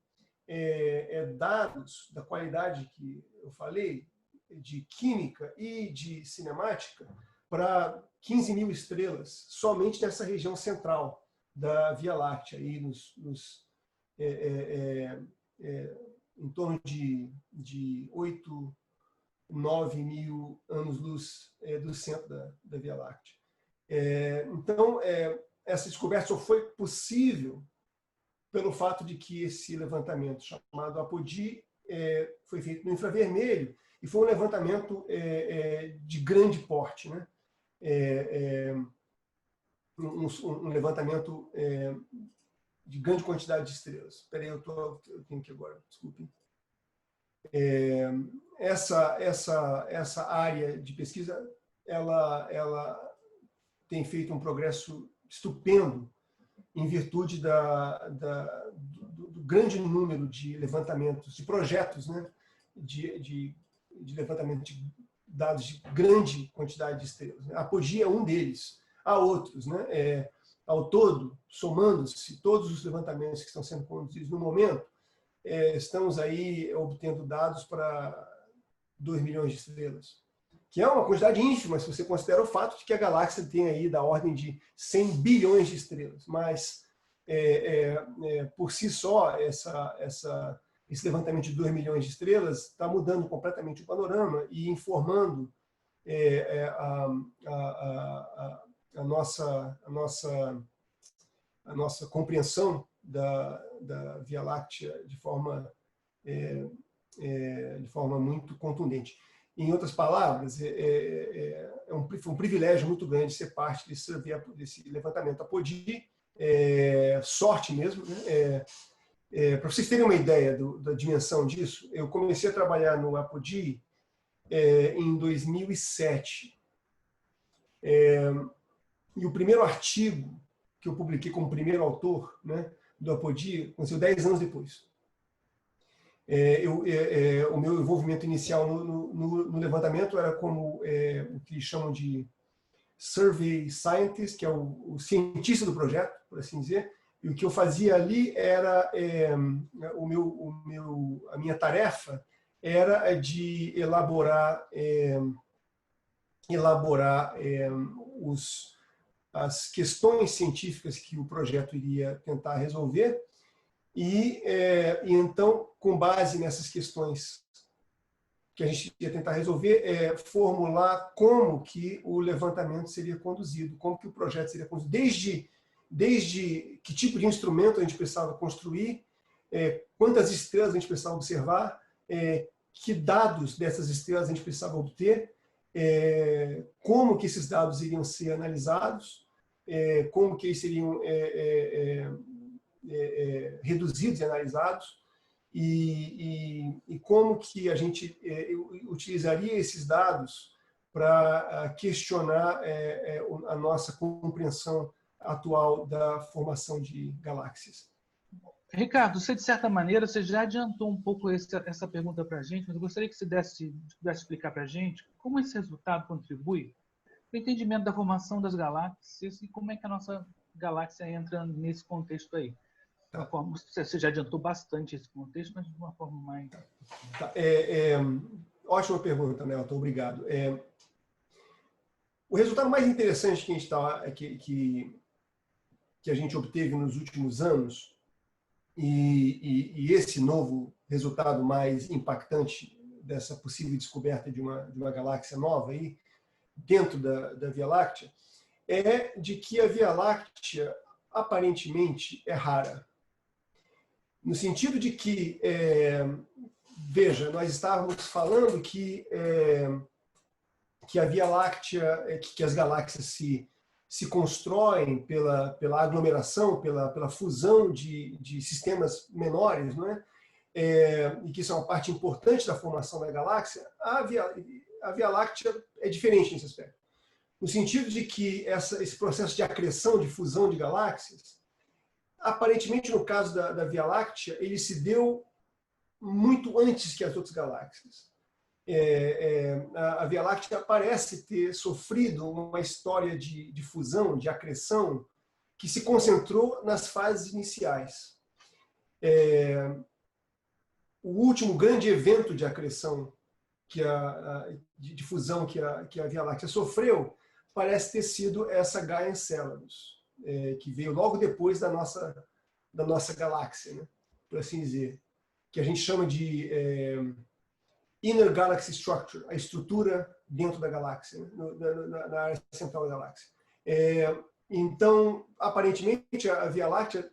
dados da qualidade que eu falei, de química e de cinemática, para 15 mil estrelas, somente nessa região central da Via Láctea, aí em torno de 8, 9 mil anos-luz do centro da Via Láctea. Então, essa descoberta só foi possível pelo fato de que esse levantamento, chamado Apodi, foi feito no infravermelho, e foi um levantamento de grande porte, né? Um levantamento de grande quantidade de estrelas. Espera aí, eu tenho que agora, desculpe. Essa área de pesquisa, ela tem feito um progresso estupendo em virtude do grande número de levantamentos, de projetos, né, de levantamento de dados de grande quantidade de estrelas. A Apodi é um deles. Há outros, né? Ao todo, somando-se todos os levantamentos que estão sendo conduzidos no momento, estamos aí obtendo dados para 2 milhões de estrelas, que é uma quantidade ínfima se você considera o fato de que a galáxia tem aí da ordem de 100 bilhões de estrelas. Mas, por si só, esse levantamento de 2 milhões de estrelas está mudando completamente o panorama e informando a nossa compreensão da Via Láctea de forma muito contundente. Em outras palavras, foi um privilégio muito grande ser parte desse levantamento Apodi, sorte mesmo, né? Para vocês terem uma ideia da dimensão disso, eu comecei a trabalhar no Apodi em 2007. E o primeiro artigo que eu publiquei como primeiro autor, né, do Apodi aconteceu 10 anos depois. O meu envolvimento inicial no levantamento era como o que eles chamam de survey scientist, que é o cientista do projeto, por assim dizer. E o que eu fazia ali era a minha tarefa era de elaborar as questões científicas que o projeto iria tentar resolver e então, com base nessas questões que a gente ia tentar resolver, formular como que o levantamento seria conduzido, como que o projeto seria conduzido, desde que tipo de instrumento a gente precisava construir, quantas estrelas a gente precisava observar, que dados dessas estrelas a gente precisava obter, como que esses dados iriam ser analisados, como que eles seriam reduzidos e analisados, e como que a gente utilizaria esses dados para questionar a nossa compreensão atual da formação de galáxias. Ricardo, você, de certa maneira, você já adiantou um pouco essa pergunta para a gente, mas eu gostaria que você pudesse explicar para a gente como esse resultado contribui para o entendimento da formação das galáxias e como é que a nossa galáxia entra nesse contexto aí. Tá. Você já adiantou bastante esse contexto, mas de uma forma mais... Tá. Ótima pergunta, Nelton, obrigado. O resultado mais interessante que a gente obteve nos últimos anos, e esse novo resultado mais impactante dessa possível descoberta de uma galáxia nova aí, dentro da Via Láctea, é de que a Via Láctea aparentemente é rara. No sentido de que, veja, nós estávamos falando que a Via Láctea, que as galáxias se constroem pela aglomeração, pela fusão de sistemas menores, não é? E que isso é uma parte importante da formação da galáxia. A Via Láctea é diferente nesse aspecto. No sentido de que esse processo de acreção, de fusão de galáxias, aparentemente, no caso da Via Láctea, ele se deu muito antes que as outras galáxias. A Via Láctea parece ter sofrido uma história de fusão, de acreção, que se concentrou nas fases iniciais. O último grande evento de acreção, de fusão que a Via Láctea sofreu, parece ter sido essa Gaia Enceladus, que veio logo depois da nossa galáxia, né, por assim dizer, que a gente chama de Inner Galaxy Structure, a estrutura dentro da galáxia, né, na área central da galáxia. Então, aparentemente, a Via Láctea,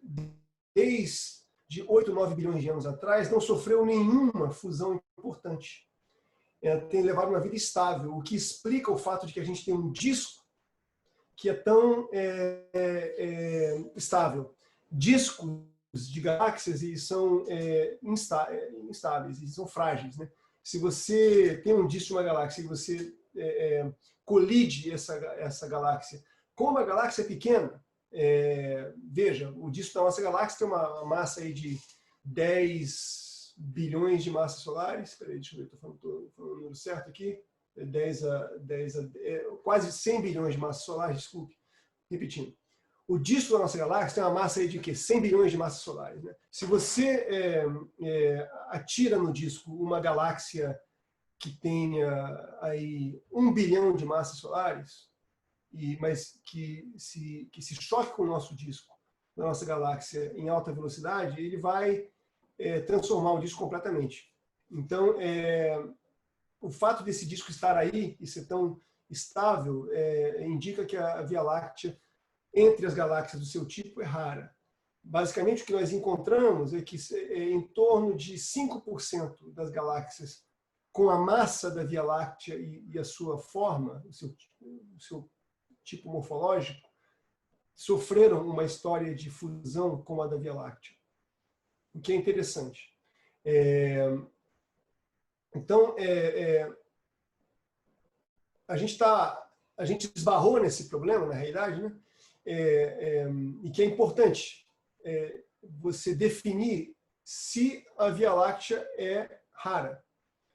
desde 8, 9 bilhões de anos atrás, não sofreu nenhuma fusão importante. Tem levado uma vida estável, o que explica o fato de que a gente tem um disco que é tão estável. Discos de galáxias são instáveis, e são frágeis, né? Se você tem um disco de uma galáxia e você colide essa galáxia com uma galáxia pequena, veja, o disco da nossa galáxia tem uma massa aí de 10 bilhões de massas solares. Espera aí, deixa eu ver, estou falando o número certo aqui. Quase 100 bilhões de massas solares, desculpe, repetindo. O disco da nossa galáxia tem uma massa aí de quê? 100 bilhões de massas solares, né? Se você atira no disco uma galáxia que tenha aí 1 bilhão de massas solares, mas que se choque com o nosso disco, da nossa galáxia, em alta velocidade, ele vai transformar o disco completamente. Então, o fato desse disco estar aí e ser tão estável indica que a Via Láctea, entre as galáxias do seu tipo, é rara. Basicamente, o que nós encontramos é que em torno de 5% das galáxias com a massa da Via Láctea e a sua forma, o seu tipo morfológico, sofreram uma história de fusão com a da Via Láctea, o que é interessante. Então, a gente esbarrou nesse problema, na realidade, né? E que é importante você definir se a Via Láctea é rara,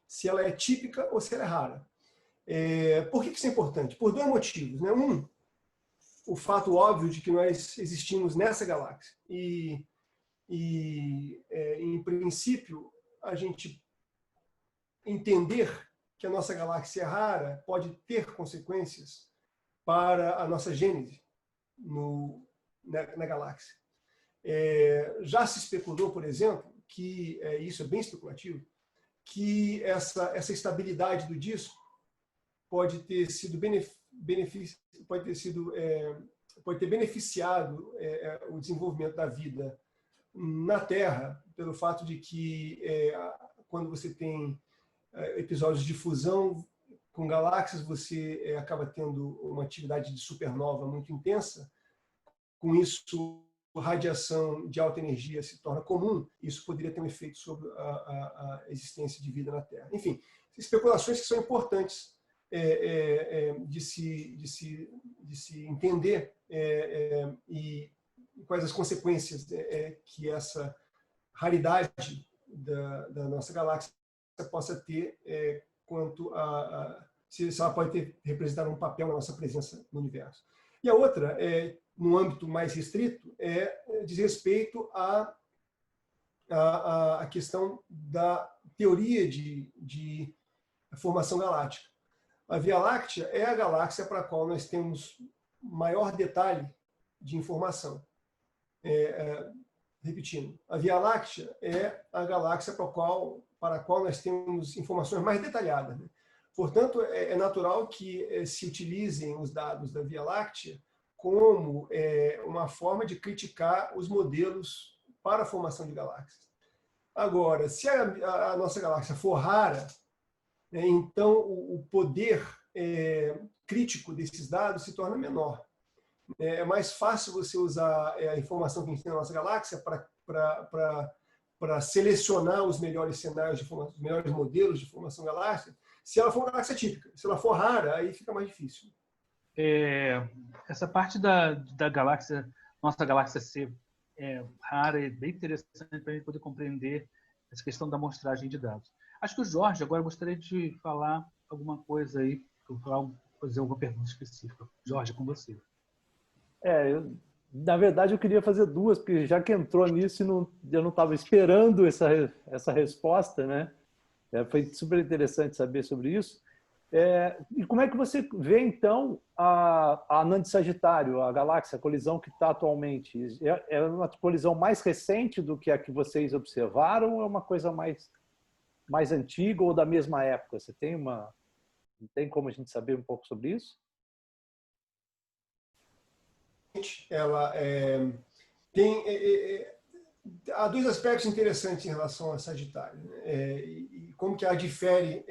se ela é típica ou se ela é rara. Por que isso é importante? Por dois motivos, né? Um, o fato óbvio de que nós existimos nessa galáxia. E em princípio, a gente entender que a nossa galáxia é rara pode ter consequências para a nossa gênese na galáxia. Já se especulou, por exemplo, que, isso é bem especulativo, que essa estabilidade do disco pode ter sido pode ter beneficiado o desenvolvimento da vida na Terra, pelo fato de que quando você tem episódios de fusão com galáxias, você acaba tendo uma atividade de supernova muito intensa. Com isso, a radiação de alta energia se torna comum. Isso poderia ter um efeito sobre a existência de vida na Terra. Enfim, especulações que são importantes de se entender e quais as consequências que essa raridade da nossa galáxia possa ter quanto se ela pode representar um papel na nossa presença no universo. E a outra, no âmbito mais restrito, diz respeito à questão da teoria de formação galáctica. A Via Láctea é a galáxia para a qual nós temos maior detalhe de informação. Repetindo, a Via Láctea é a galáxia para a qual nós temos informações mais detalhadas, né? Portanto, é natural que se utilizem os dados da Via Láctea como uma forma de criticar os modelos para a formação de galáxias. Agora, se a nossa galáxia for rara, então o poder crítico desses dados se torna menor. É mais fácil você usar a informação que a gente tem na nossa galáxia para selecionar os melhores cenários de formação, os melhores modelos de formação galáctica, se ela for uma galáxia típica. Se ela for rara, aí fica mais difícil. Essa parte da galáxia, nossa galáxia ser rara e bem interessante para a gente poder compreender essa questão da amostragem de dados. Acho que o Jorge agora gostaria de falar alguma coisa aí, fazer alguma pergunta específica. Jorge, com você. Na verdade, eu queria fazer duas, porque já que entrou nisso, eu não estava esperando essa resposta, né? Foi super interessante saber sobre isso. E como é que você vê, então, a anã de Sagitário, a galáxia, a colisão que está atualmente? É uma colisão mais recente do que a que vocês observaram ou é uma coisa mais antiga ou da mesma época? Tem como a gente saber um pouco sobre isso? Ela há dois aspectos interessantes em relação a Sagitário, né? E como que ela difere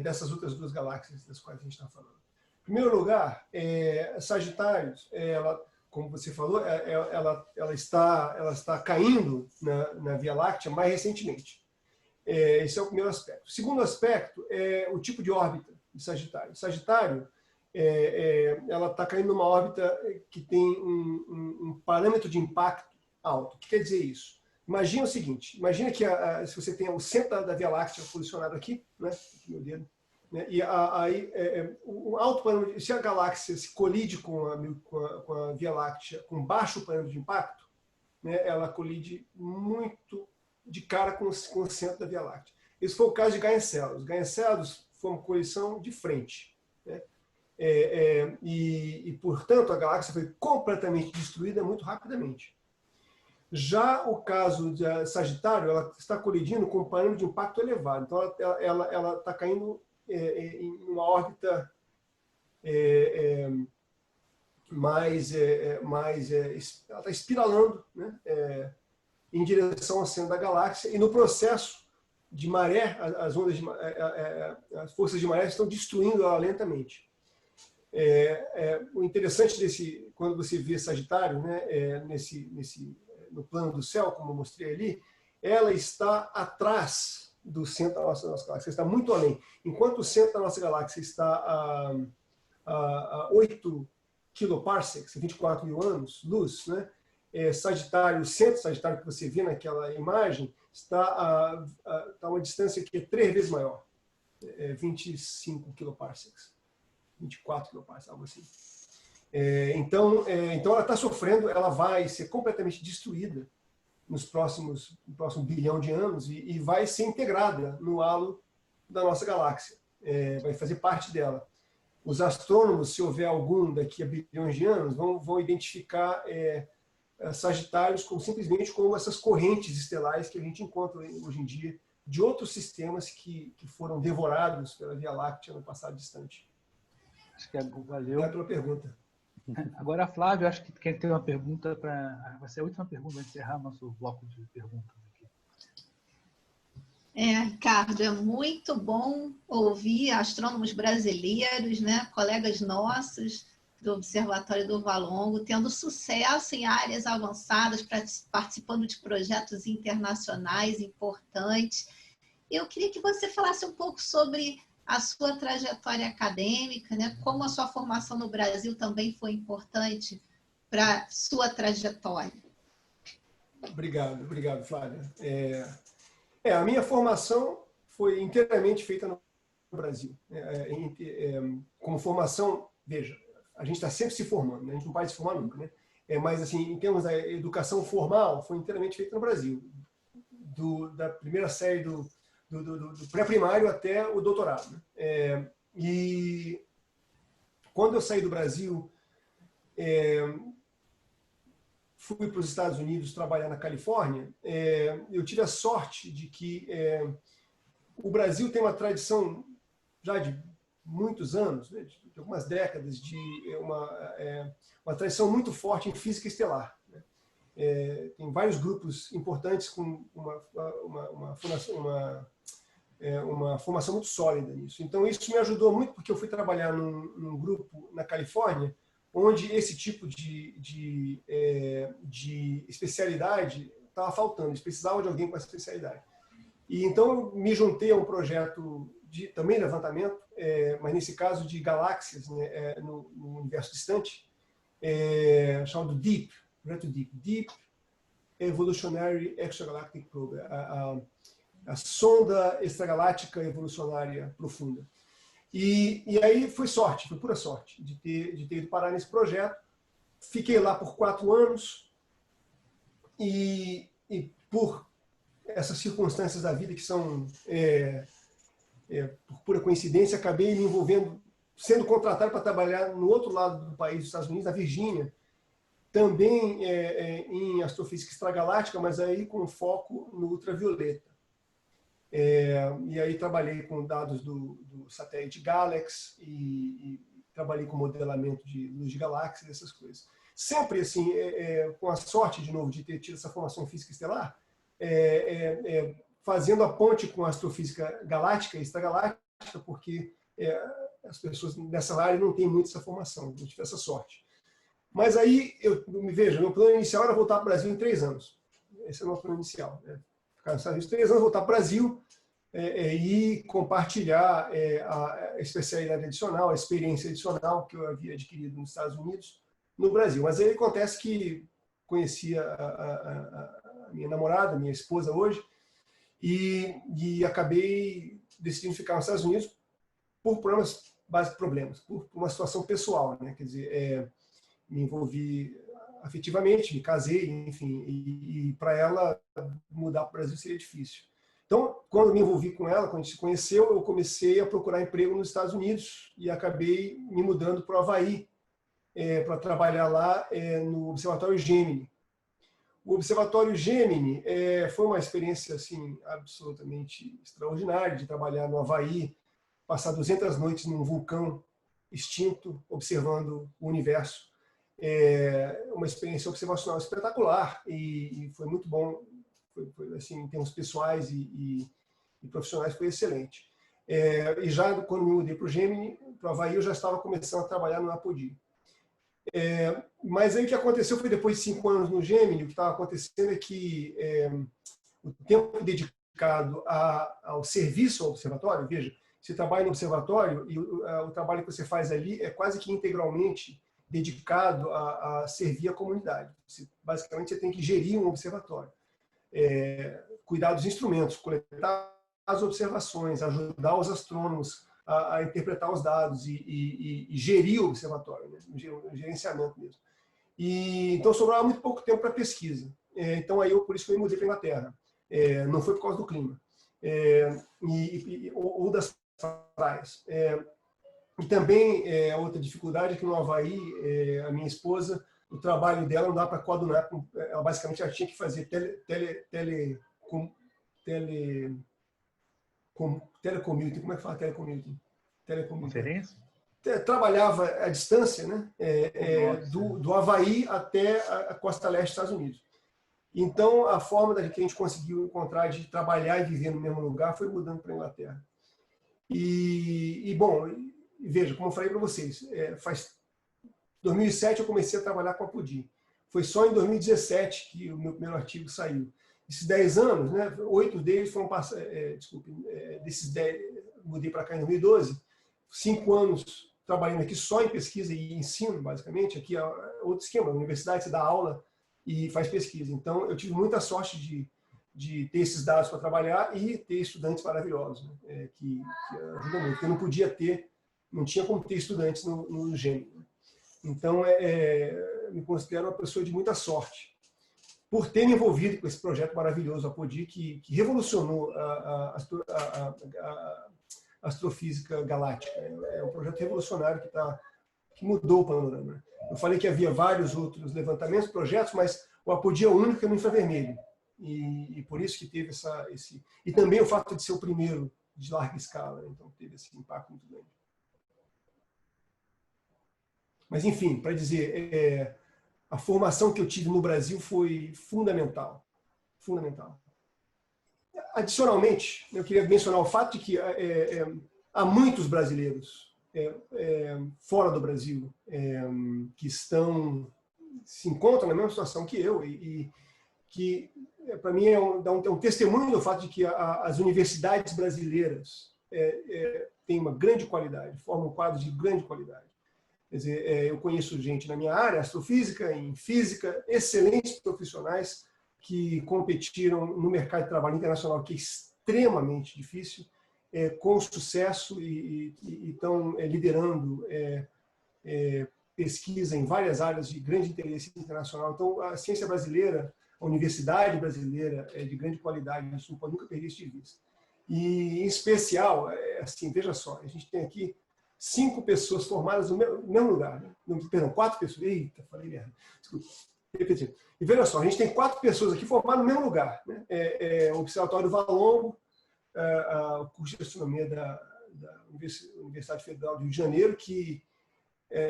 dessas outras duas galáxias das quais a gente está falando. Em primeiro lugar, Sagitário, como você falou, ela está caindo na Via Láctea mais recentemente. Esse é o primeiro aspecto. O segundo aspecto é o tipo de órbita de Sagitário. Sagitário, ela está caindo numa órbita que tem um parâmetro de impacto alto. O que quer dizer isso? Imagina o seguinte, imagina que se você tem o centro da Via Láctea posicionado aqui, né, aqui meu dedo, né, e aí um alto parâmetro, se a galáxia se colide com a Via Láctea com baixo parâmetro de impacto, né, ela colide muito de cara com o centro da Via Láctea. Esse foi o caso de Gaia Encélado. Gaia Encélado foi uma colisão de frente, né? Portanto, a galáxia foi completamente destruída muito rapidamente. Já o caso de Sagitário, ela está colidindo com um parâmetro de impacto elevado. Então, ela está caindo em uma órbita ela está espiralando, né, em direção ao centro da galáxia, e no processo de maré, as forças de maré estão destruindo ela lentamente. O interessante quando você vê Sagitário, né, no plano do céu, como eu mostrei ali, ela está atrás do centro da nossa galáxia, está muito além. Enquanto o centro da nossa galáxia está a 8 kiloparsecs, 24 mil anos-luz, né? Sagitário, o centro Sagitário que você vê naquela imagem, está a uma distância que é 3 vezes maior, 25 kiloparsecs, 24 kiloparsecs, algo assim. Então ela está sofrendo, ela vai ser completamente destruída no próximo bilhão de anos e vai ser integrada no halo da nossa galáxia, vai fazer parte dela. Os astrônomos, se houver algum daqui a bilhões de anos, vão identificar Sagitários simplesmente como essas correntes estelares que a gente encontra hoje em dia de outros sistemas que foram devorados pela Via Láctea no passado distante. Acho que valeu. Obrigado pela pergunta. Agora, Flávio, acho que quer ter uma pergunta vai ser a última pergunta para encerrar nosso bloco de perguntas aqui. Ricardo, é muito bom ouvir astrônomos brasileiros, né, colegas nossos do Observatório do Valongo, tendo sucesso em áreas avançadas, participando de projetos internacionais importantes. Eu queria que você falasse um pouco sobre a sua trajetória acadêmica, né? Como a sua formação no Brasil também foi importante para a sua trajetória. Obrigado, Flávia. A minha formação foi inteiramente feita no Brasil. Como formação, veja, a gente está sempre se formando, né? A gente não pode se formar nunca, né? Mas, assim, em termos da educação formal, foi inteiramente feita no Brasil. Da primeira série do pré-primário até o doutorado, né? E quando eu saí do Brasil, fui para os Estados Unidos trabalhar na Califórnia, eu tive a sorte de que o Brasil tem uma tradição já de muitos anos, né, de algumas décadas, de uma tradição muito forte em física estelar, né? Tem vários grupos importantes com uma formação muito sólida nisso. Então, isso me ajudou muito, porque eu fui trabalhar num grupo na Califórnia, onde esse tipo de especialidade estava faltando, eles precisavam de alguém com essa especialidade. E então eu me juntei a um projeto também de levantamento, mas nesse caso de galáxias, né, no universo distante, chamado DEEP, projeto DEEP. DEEP Evolutionary Extragalactic Probe, a sonda extragaláctica evolucionária profunda. E aí foi sorte, foi pura sorte de ter ido parar nesse projeto. Fiquei lá por 4 anos e por essas circunstâncias da vida que são, por pura coincidência, acabei me envolvendo, sendo contratado para trabalhar no outro lado do país, dos Estados Unidos, na Virgínia, também em astrofísica extragaláctica, mas aí com foco no ultravioleta. E aí trabalhei com dados do satélite Galaxy e trabalhei com modelamento de luz de galáxias, essas coisas. Sempre assim, com a sorte, de novo, de ter tido essa formação em física estelar, fazendo a ponte com a astrofísica galáctica e extragaláctica, porque as pessoas nessa área não têm muito essa formação, não tive essa sorte. Mas aí, me vejo, meu plano inicial era voltar para o Brasil em 3 anos. Esse é o meu plano inicial. Ficar nos Estados Unidos 3 anos, voltar para o Brasil e compartilhar a especialidade adicional, a experiência adicional que eu havia adquirido nos Estados Unidos, no Brasil. Mas aí acontece que conheci a minha namorada, minha esposa hoje, e acabei decidindo ficar nos Estados Unidos por problemas, por uma situação pessoal, né? Quer dizer, me envolvi afetivamente, me casei, enfim, e para ela mudar para o Brasil seria difícil. Então, quando me envolvi com ela, quando a gente se conheceu, eu comecei a procurar emprego nos Estados Unidos e acabei me mudando para o Havaí para trabalhar lá no Observatório Gemini. O Observatório Gemini foi uma experiência assim absolutamente extraordinária de trabalhar no Havaí, passar 200 noites num vulcão extinto, observando o universo. Uma experiência observacional espetacular e foi muito bom, foi assim, em termos pessoais e profissionais foi excelente. E já quando me mudei para o Gemini, para o Havaí, eu já estava começando a trabalhar no Apodi. Mas aí o que aconteceu foi depois de 5 anos no Gemini, o que estava acontecendo é que o tempo dedicado ao serviço ao observatório, veja, você trabalha no observatório e o trabalho que você faz ali é quase que integralmente dedicado a servir a comunidade. Basicamente, você tem que gerir um observatório, cuidar dos instrumentos, coletar as observações, ajudar os astrônomos a interpretar os dados e gerir o observatório, né? O gerenciamento mesmo. Então, sobrava muito pouco tempo para pesquisa. Então, aí por isso que eu me mudei para a Inglaterra. Não foi por causa do clima ou das praias. E também, outra dificuldade é que no Havaí, a minha esposa, o trabalho dela não dá para coadunar. Ela basicamente já tinha que fazer telecommuting. Como é que fala telecommuting? Conferência? Trabalhava à distância, né? Do Havaí até a costa leste dos Estados Unidos. Então, a forma que a gente conseguiu encontrar de trabalhar e viver no mesmo lugar foi mudando para a Inglaterra. Bom, veja, como eu falei para vocês, 2007 eu comecei a trabalhar com a Apodi. Foi só em 2017 que o meu primeiro artigo saiu. Esses 10 anos, né, 8 deles foram desses 10, mudei para cá em 2012, 5 anos trabalhando aqui só em pesquisa e ensino, basicamente. Aqui é outro esquema, na universidade você dá aula e faz pesquisa. Então, eu tive muita sorte de ter esses dados para trabalhar e ter estudantes maravilhosos, né, que ajudam muito, porque eu não podia ter, não tinha como ter estudantes no Gemini. Então, me considero uma pessoa de muita sorte por ter me envolvido com esse projeto maravilhoso, a Apodi, que revolucionou a astrofísica galáctica. É um projeto revolucionário que mudou o panorama. Eu falei que havia vários outros levantamentos, projetos, mas o Apodi é o único que é no infravermelho. E por isso que teve esse... E também o fato de ser o primeiro de larga escala, né? Então teve esse impacto muito grande. Mas, enfim, para dizer, a formação que eu tive no Brasil foi fundamental. Fundamental. Adicionalmente, eu queria mencionar o fato de que há muitos brasileiros fora do Brasil que se encontram na mesma situação que eu e que, para mim, é um testemunho do fato de que as universidades brasileiras têm uma grande qualidade, formam quadros de grande qualidade. Quer dizer, eu conheço gente na minha área, astrofísica, em física, excelentes profissionais que competiram no mercado de trabalho internacional, que é extremamente difícil, com sucesso e estão liderando pesquisa em várias áreas de grande interesse internacional. Então, a ciência brasileira, a universidade brasileira é de grande qualidade, a gente não pode nunca perder isso de vista. E, em especial, assim, veja só, a gente tem aqui 5 pessoas formadas no mesmo lugar. Né? Perdão, 4 pessoas. Eita, falei merda. Desculpa. Repetindo. E veja só, a gente tem 4 pessoas aqui formadas no mesmo lugar. Né? O Observatório do Valongo, o curso de astronomia da Universidade Federal do Rio de Janeiro, que,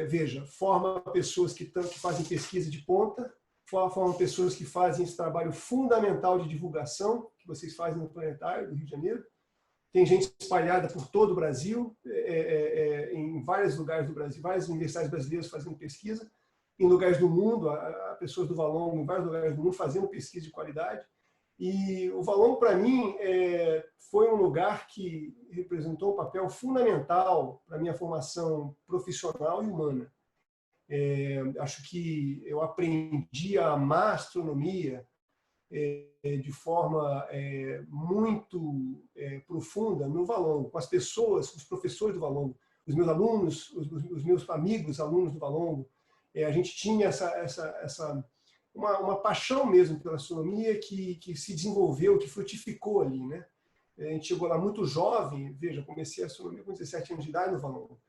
veja, forma pessoas que fazem pesquisa de ponta, forma pessoas que fazem esse trabalho fundamental de divulgação que vocês fazem no Planetário do Rio de Janeiro. Tem gente espalhada por todo o Brasil, em vários lugares do Brasil, várias universidades brasileiras fazendo pesquisa, em lugares do mundo, há pessoas do Valongo em vários lugares do mundo fazendo pesquisa de qualidade. E o Valongo, para mim, foi um lugar que representou um papel fundamental para a minha formação profissional e humana. Acho que eu aprendi a amar a astronomia de forma muito profunda no Valongo, com as pessoas, os professores do Valongo, os meus alunos, os meus amigos alunos do Valongo. A gente tinha uma paixão mesmo pela astronomia que se desenvolveu, que frutificou ali, né? A gente chegou lá muito jovem, veja, comecei a astronomia com 17 anos de idade no Valongo.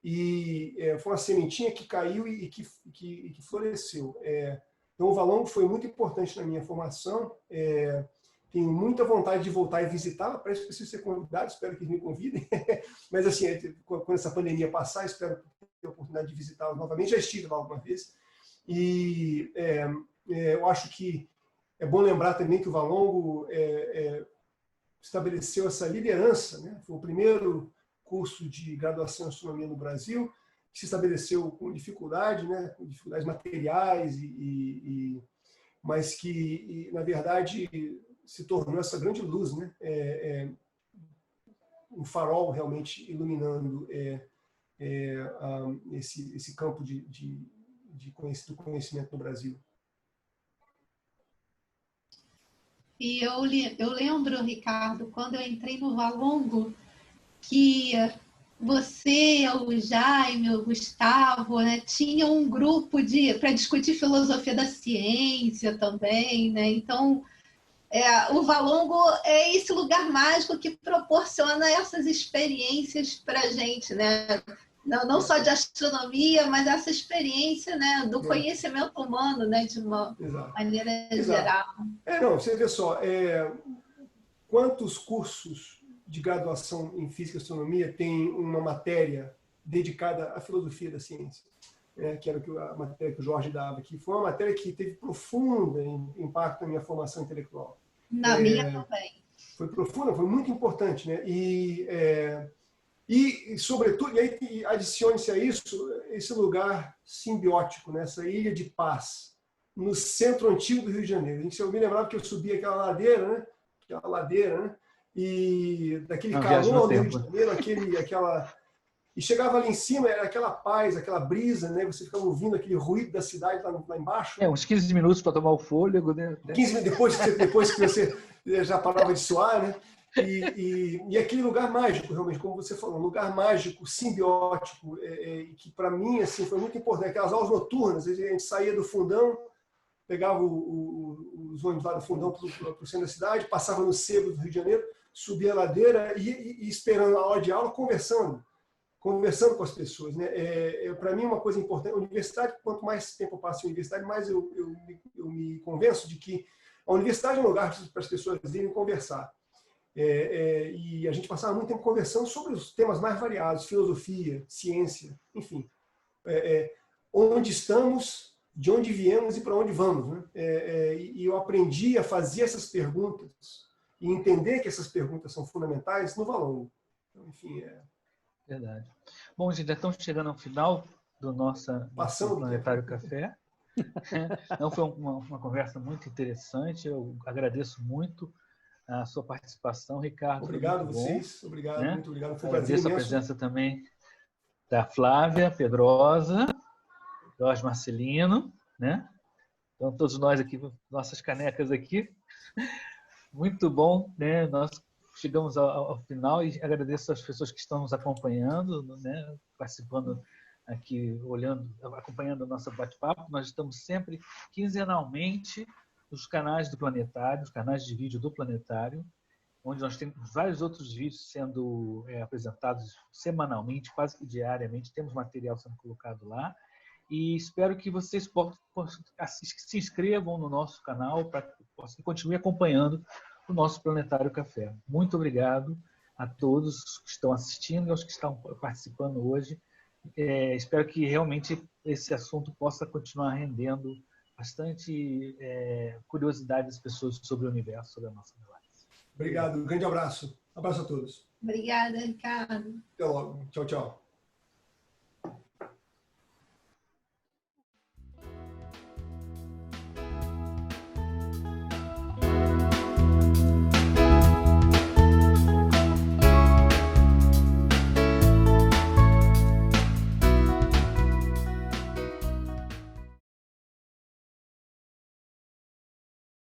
E foi uma sementinha que caiu e que floresceu. Então, o Valongo foi muito importante na minha formação. Tenho muita vontade de voltar e visitá-la. Parece que preciso ser convidado, espero que eles me convidem. Mas, assim, quando essa pandemia passar, espero ter a oportunidade de visitá-la novamente. Já estive lá alguma vez. E eu acho que é bom lembrar também que o Valongo estabeleceu essa liderança, né? Foi o primeiro curso de graduação em astronomia no Brasil, que se estabeleceu com dificuldade, né? Com dificuldades materiais, mas que, na verdade, se tornou essa grande luz, né? Um farol realmente iluminando esse campo do conhecimento no Brasil. E eu lembro, Ricardo, quando eu entrei no Valongo, que você, o Jaime, o Gustavo, né, tinham um grupo para discutir filosofia da ciência também, né? Então, o Valongo é esse lugar mágico que proporciona essas experiências para a gente, né? Não só de astronomia, mas essa experiência, né, do conhecimento humano, né, de uma maneira geral. Não, você vê só, quantos cursos de graduação em Física e Astronomia tem uma matéria dedicada à filosofia da ciência, que era a matéria que o Jorge dava aqui. Foi uma matéria que teve profundo impacto na minha formação intelectual. Na minha também. Foi profunda, foi muito importante, né? E sobretudo, e aí adicione-se a isso, esse lugar simbiótico, né? Essa ilha de paz, no centro antigo do Rio de Janeiro. Eu me lembrava que eu subia aquela ladeira, né? E daquele calor do Rio de Janeiro, e chegava ali em cima, era aquela paz, aquela brisa, né? Você ficava ouvindo aquele ruído da cidade lá embaixo. Uns 15 minutos para tomar o fôlego, né? 15 minutos depois que você já parava de suar, né? E aquele lugar mágico, realmente, como você falou, um lugar mágico, simbiótico, que para mim assim, foi muito importante. Aquelas aulas noturnas, a gente saía do fundão, pegava os ônibus lá do fundão para o centro da cidade, passava no Sebo do Rio de Janeiro, subia a ladeira e esperando a hora de aula, conversando com as pessoas, né? Para mim, uma coisa importante, a universidade, quanto mais tempo eu passo em universidade, mais eu me convenço de que a universidade é um lugar para as pessoas irem conversar. E a gente passava muito tempo conversando sobre os temas mais variados, filosofia, ciência, enfim. Onde estamos, de onde viemos e para onde vamos, né? E eu aprendi a fazer essas perguntas e entender que essas perguntas são fundamentais no Valongo. Então, enfim, Verdade. Bom, gente, já estamos chegando ao final do nosso Planetário Café. Não, foi uma conversa muito interessante. Eu agradeço muito a sua participação, Ricardo. Obrigado a vocês. Obrigado, né? Muito obrigado. Foi um prazer. Agradeço a presença também da Flávia Pedrosa, Jorge Marcelino, né? Então, todos nós aqui, nossas canecas aqui. Muito bom, né? Nós chegamos ao final e agradeço às pessoas que estão nos acompanhando, né? Participando aqui, acompanhando o nosso bate-papo. Nós estamos sempre, quinzenalmente, nos canais do Planetário, os canais de vídeo do Planetário, onde nós temos vários outros vídeos sendo apresentados semanalmente, quase que diariamente. Temos material sendo colocado lá. E espero que vocês se inscrevam no nosso canal para que continuem acompanhando o nosso Planetário Café. Muito obrigado a todos que estão assistindo e aos que estão participando hoje. Espero que realmente esse assunto possa continuar rendendo bastante curiosidade das pessoas sobre o universo, sobre a nossa galáxia. Obrigado, um grande abraço. Abraço a todos. Obrigada, Ricardo. Até logo. Tchau, tchau.